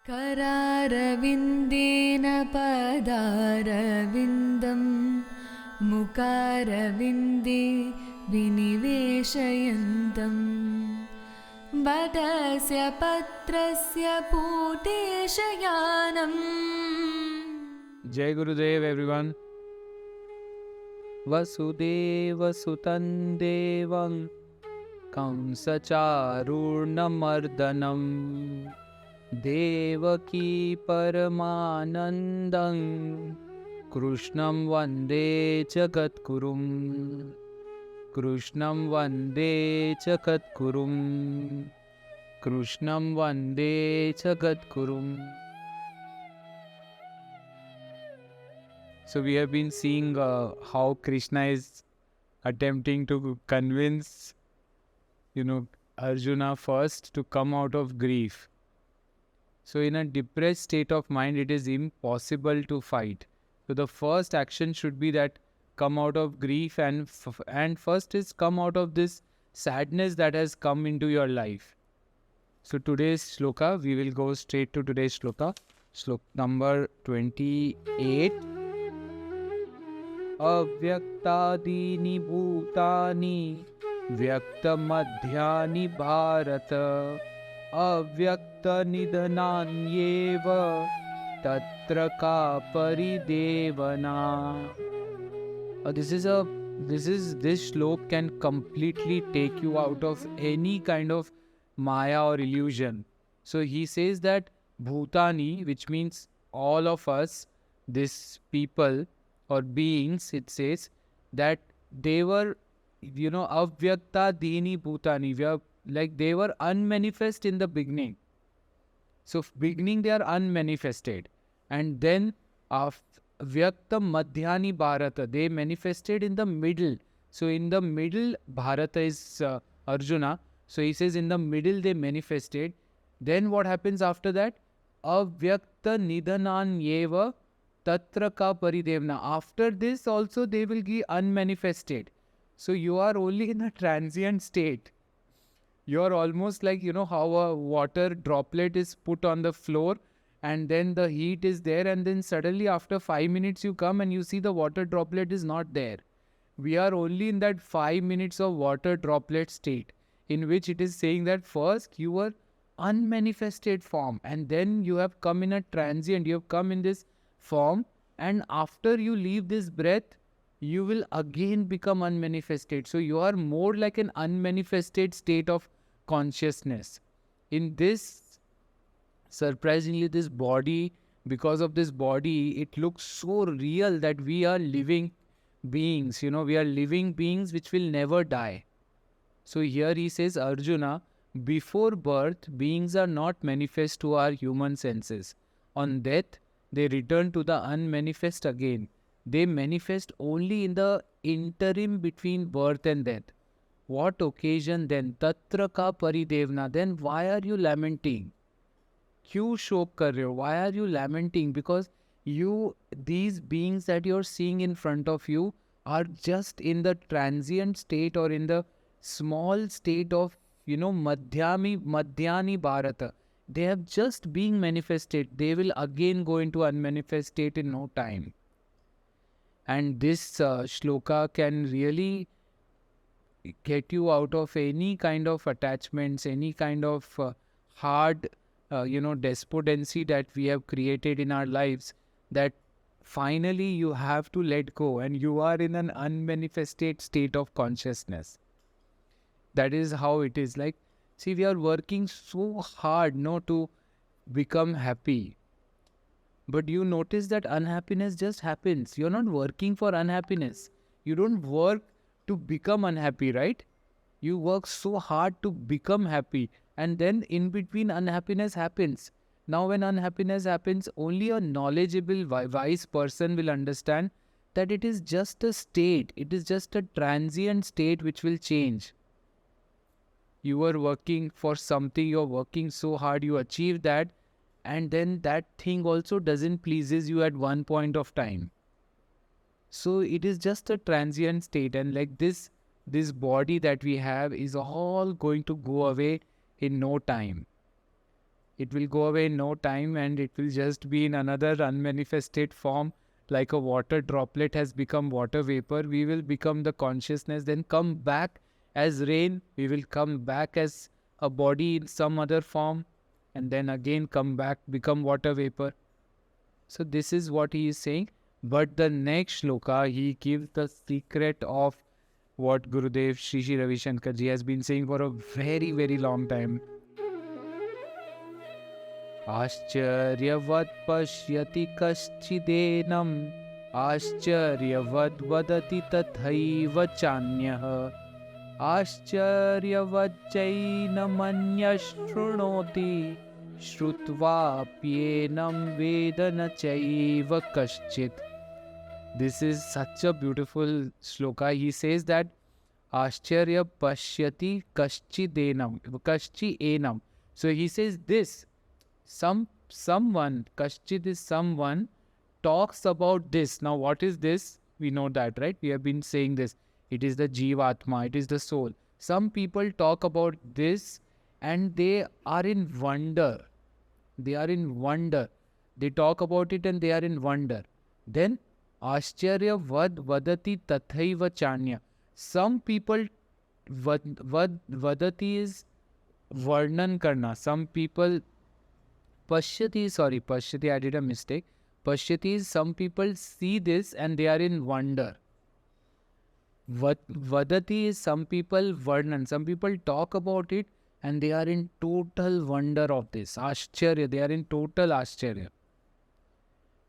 करारविन्देन पदारविन्दं मुकारविन्दे विनिवेशयन्तं वटस्य पत्रस्य पूतेशयानम्. Jai Gurudev, everyone. Vasudeva Sutan Devam Kamsacharurnamardhanam Devaki Paramanandam Krishnam Vande Jagatgurum Krishnam Vande Jagatgurum Krishnam Vande Jagatgurum. So we have been seeing how Krishna is attempting to convince, Arjuna first to come out of grief. So in a depressed state of mind, it is impossible to fight. So the first action should be that come out of grief and first is come out of this sadness that has come into your life. So today's Shloka, we will go straight to today's Shloka. Shloka number 28. अव्यक्तादीनि भूतानि व्यक्तमध्यानि भारत अव्यक्तनिधनान्येव तत्र का परिदेवना. This shlok can completely take you out of any kind of maya or illusion. So he says that bhutani, which means all of us, this people or beings, it says that they were, avyakta dini bhutani. They were unmanifest in the beginning. So beginning they are unmanifested. And then avyakta madhyani bharata, they manifested in the middle. So in the middle, Bharata is Arjuna. So he says in the middle they manifested. Then what happens after that? Avyakta nidhanan yeva Tatra ka paridevna. After this also they will be unmanifested. So you are only in a transient state. You are almost like, how a water droplet is put on the floor and then the heat is there and then suddenly after 5 minutes you come and you see the water droplet is not there. We are only in that 5 minutes of water droplet state in which it is saying that first you were unmanifested form and then you have come in a transient, you have come in this form, and after you leave this breath you will again become unmanifested. So you are more like an unmanifested state of consciousness. In this, surprisingly, this body, because of this body, it looks so real that we are living beings. We are living beings which will never die. So here he says, Arjuna, before birth beings are not manifest to our human senses. On death they return to the unmanifest again. They manifest only in the interim between birth and death. What occasion then? Tatra ka paridevna. Then why are you lamenting? Kyun shok kar rahe ho? Why are you lamenting? Because these beings that you are seeing in front of you are just in the transient state or in the small state of, madhyani bharata. They have just been manifested. They will again go into unmanifest state in no time. And this shloka can really get you out of any kind of attachments, any kind of hard, despondency that we have created in our lives, that finally you have to let go and you are in an unmanifested state of consciousness. That is how it is. Like, see, we are working so hard to become happy. But you notice that unhappiness just happens. You're not working for unhappiness. You don't work to become unhappy, right? You work so hard to become happy. And then in between unhappiness happens. Now when unhappiness happens, only a knowledgeable, wise person will understand that it is just a state. It is just a transient state which will change. You are working for something, you are working so hard, you achieve that, and then that thing also doesn't pleases you at one point of time. So it is just a transient state, and like this body that we have is all going to go away in no time. It will go away in no time, and it will just be in another unmanifested form. Like a water droplet has become water vapor, we will become the consciousness, then come back as rain, we will come back as a body in some other form, and then again come back, become water vapor. So this is what he is saying. But the next shloka, he gives the secret of what Gurudev Shri Ravi Shankar ji has been saying for a very, very long time. Ascharyavat pashyati kaschidенam आश्चर्यवद् वदति तथैव चान्यः आश्चर्यवच्चैनमन्यशृणोति श्रुत्वाप्येनं वेद न चैव कश्चित्. This is such a beautiful shloka. He says that Ascharya pashyati kaschidенam. So he says this, someone, kaschid is someone, talks about this. Now what is this? We know that, right? We have been saying this. It is the Jivatma, it is the soul. Some people talk about this and they are in wonder. They are in wonder. They talk about it and they are in wonder. Then Ascharya vad vadati tathaiva chanya. Some people, vadati is varnan karna. Some people, pashyati, I did a mistake. Pashyati is some people see this and they are in wonder. Vadati is some people varnan. Some people talk about it and they are in total wonder of this. Ascharya, they are in total ascharya.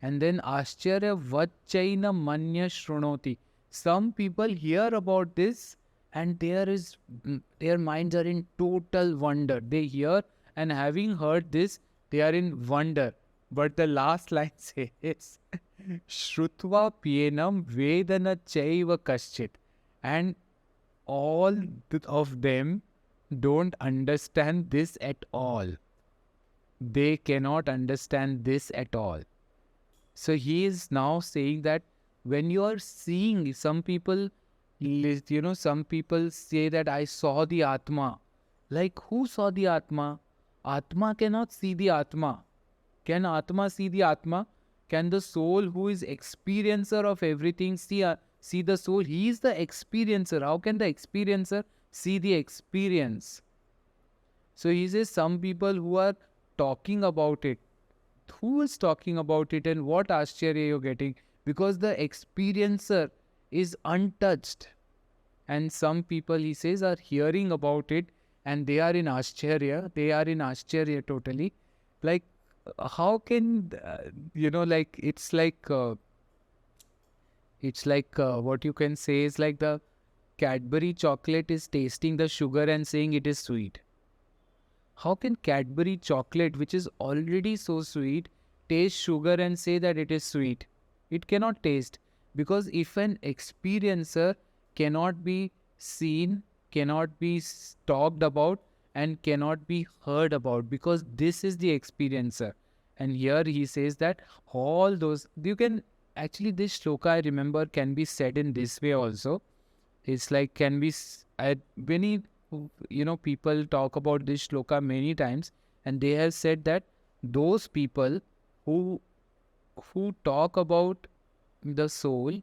And then Ascharya vacchaina manya shrunoti. Some people hear about this and their minds are in total wonder. They hear, and having heard this, they are in wonder. But the last line says, Shrutva pyenam vedana chaiva kaschit. And all of them don't understand this at all. They cannot understand this at all. So he is now saying that when you are seeing, some people, some people say that I saw the Atma. Like, who saw the Atma? Atma cannot see the Atma. Can Atma see the Atma? Can the soul who is experiencer of everything see the soul? He is the experiencer. How can the experiencer see the experience? So he says some people who are talking about it. Who is talking about it and what Ascharya you're getting? Because the experiencer is untouched. And some people, he says, are hearing about it and they are in Ascharya. They are in Ascharya totally. Like, how can, it's like what you can say is like the Cadbury chocolate is tasting the sugar and saying it is sweet. How can Cadbury chocolate, which is already so sweet, taste sugar and say that it is sweet? It cannot taste, because if an experiencer cannot be seen, cannot be talked about, and cannot be heard about, because this is the experiencer. And here he says that all those, you can, actually this shloka I remember can be said in this way also. It's like, can be, many, people talk about this shloka many times, and they have said that those people who talk about the soul,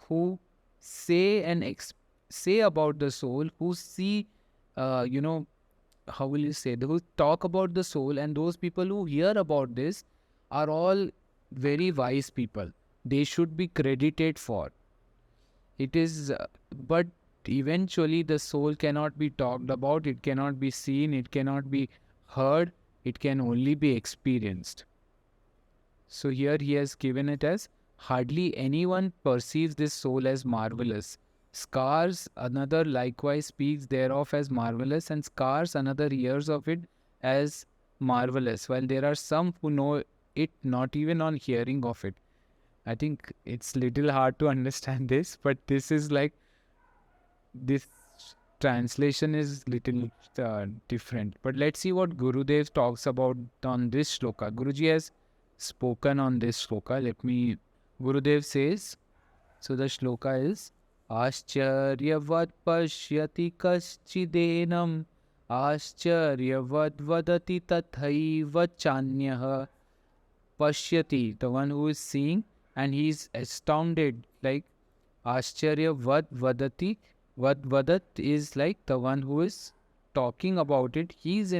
who say say about the soul, who see, how will you say, who talk about the soul, and those people who hear about this are all very wise people. They should be credited for. It is, but eventually the soul cannot be talked about, it cannot be seen, it cannot be heard, it can only be experienced. So here he has given it as, hardly anyone perceives this soul as marvelous. Scars, another likewise speaks thereof as marvelous, and scars, another hears of it as marvelous, while there are some who know it not even on hearing of it. I think it's little hard to understand this, but this is like, this translation is little different. But let's see what Gurudev talks about on this shloka. Guruji has spoken on this shloka. Gurudev says, so the shloka is, Ascharyavat pashyati kaschidенam Ascharyavat vadati tathaiva chanyah pashyati, the one who is seeing and he is astounded, like Ascharya vad vadati, vad vadat is like the one who is talking about it, he is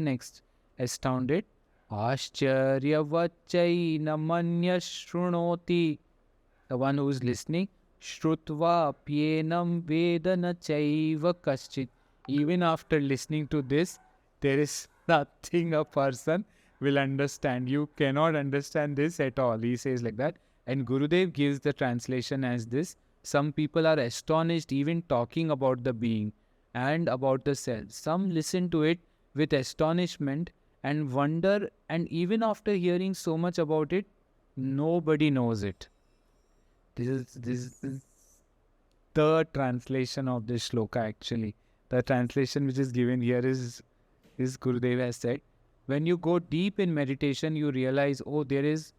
astounded. Ascharya vachai namanya shrunoti, the one who is listening. Shrutva pyenam vedana chaiva kaschit. Even after listening to this, there is nothing a person will understand. You cannot understand this at all. He says like that. And Gurudev gives the translation as this. Some people are astonished even talking about the being and about the self. Some listen to it with astonishment and wonder, and even after hearing so much about it, nobody knows it. This is the translation of this shloka actually. The translation which is given here is Gurudev has said, when you go deep in meditation, you realize, oh, this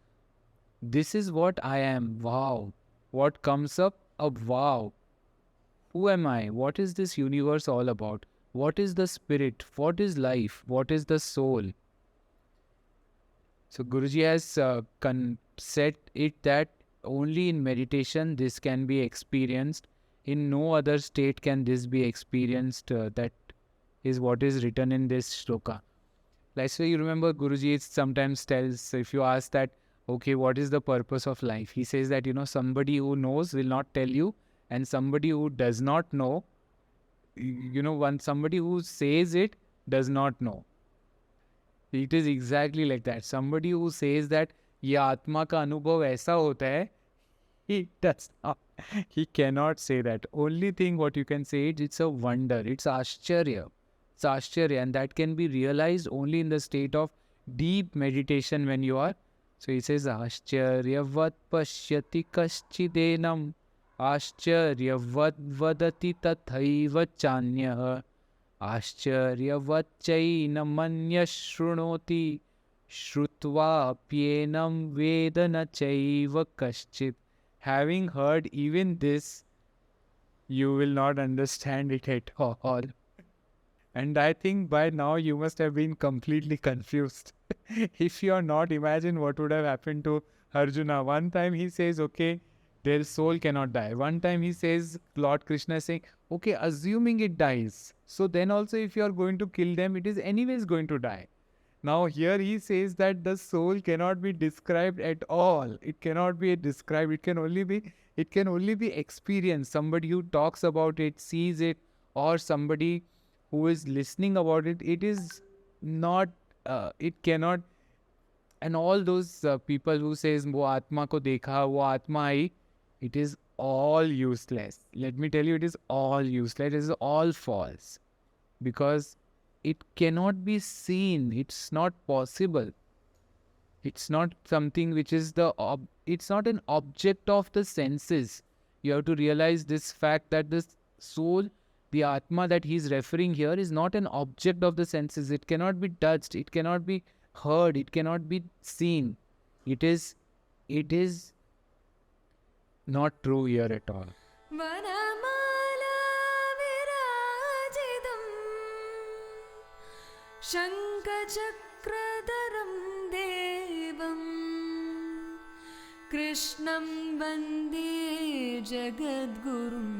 is what I am. Wow. What comes up? Wow. Who am I? What is this universe all about? What is the spirit? What is life? What is the soul? So Guruji has said it that only in meditation this can be experienced. In no other state can this be experienced. That is what is written in this shloka. Like, so you remember Guruji sometimes tells, if you ask that, okay, what is the purpose of life? He says that, somebody who knows will not tell you, and somebody who does not know, somebody who says it does not know. It is exactly like that. Somebody who says that ये आत्मा का अनुभव ऐसा होता है, he does not. He cannot say that. Only thing what you can say is it's a wonder. It's ashcharya. It's ashcharya, and that can be realized only in the state of deep meditation when you are. So he says ashcharyavat pashyati kaschidenam ashcharyavat vadati tathaiva chanyah आश्चर्यवच्चैनमन्यः शृणोति श्रुत्वाप्येनं वेद न चैव कश्चित्. Having heard even this, you will not understand it at all. And I think by now you must have been completely confused. If you are not, imagine what would have happened to Arjuna. One time he says, okay, their soul cannot die. One time he says, Lord Krishna is saying, okay, assuming it dies. So then also if you are going to kill them, it is anyways going to die. Now here he says that the soul cannot be described at all. It cannot be described. It can only be experienced. Somebody who talks about it, sees it, or somebody who is listening about it. It is not, it cannot. And all those people who says, wo atma ko dekha, wo atma hai, it is all useless. Let me tell you, it is all useless. It is all false. Because it cannot be seen. It's not possible. It's not something which is it's not an object of the senses. You have to realize this fact that the soul, the Atma that he is referring here, is not an object of the senses. It cannot be touched. It cannot be heard. It cannot be seen. It is not true here at all. Vanamala virajidam Shankachakradharam devam Krishnam Vande Jagadgurum